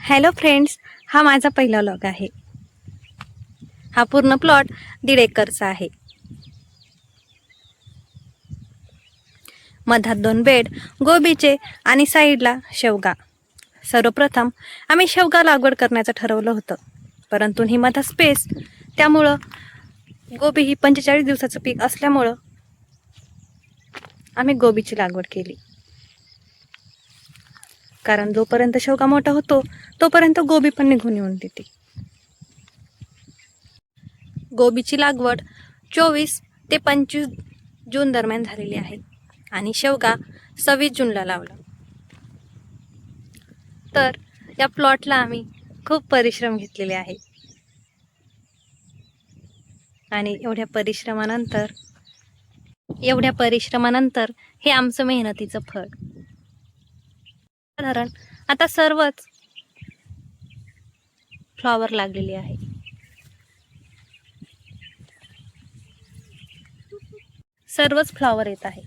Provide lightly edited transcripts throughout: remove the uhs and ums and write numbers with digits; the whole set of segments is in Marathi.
हॅलो फ्रेंड्स, हा माझा पहिला व्लॉग आहे। हा पूर्ण प्लॉट 1.5 एकरचा आहे। मधात 2 बेड गोबीचे आणि साईडला शेवगा। सर्वप्रथम आम्ही शेवगा लागवड करण्याचं ठरवलं होतं, परंतु ही मधात स्पेस त्यामुळं गोबी ही 45 दिवसाचं पीक असल्यामुळं आम्ही गोबीची लागवड केली। कारण जोपर्यंत शेवगा मोठा होतो तोपर्यंत गोबी पण निघून येऊन देते। गोबीची लागवड 24 ते 25 जून दरम्यान झालेली आहे आणि शेवगा 26 जूनला लावला। तर या प्लॉटला आम्ही खूप परिश्रम घेतलेले आहे आणि एवढ्या परिश्रमानंतर हे आमचं मेहनतीचं फळ। साधारण आता सर्वच फ्लॉवर लागलेली आहे। सर्वच फ्लॉवर येत आहे,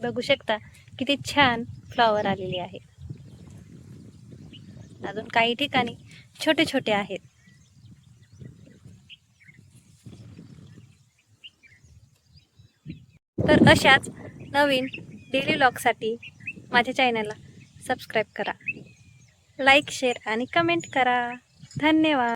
बघू शकता किती छान फ्लॉवर आलेले आहे। अजून काही ठिकाणी छोटे छोटे आहेत। तर अशाच नवीन डेली व्लॉगसाठी माझ्या चॅनलला सबस्क्राईब करा, लाईक शेअर आणि कमेंट करा। धन्यवाद।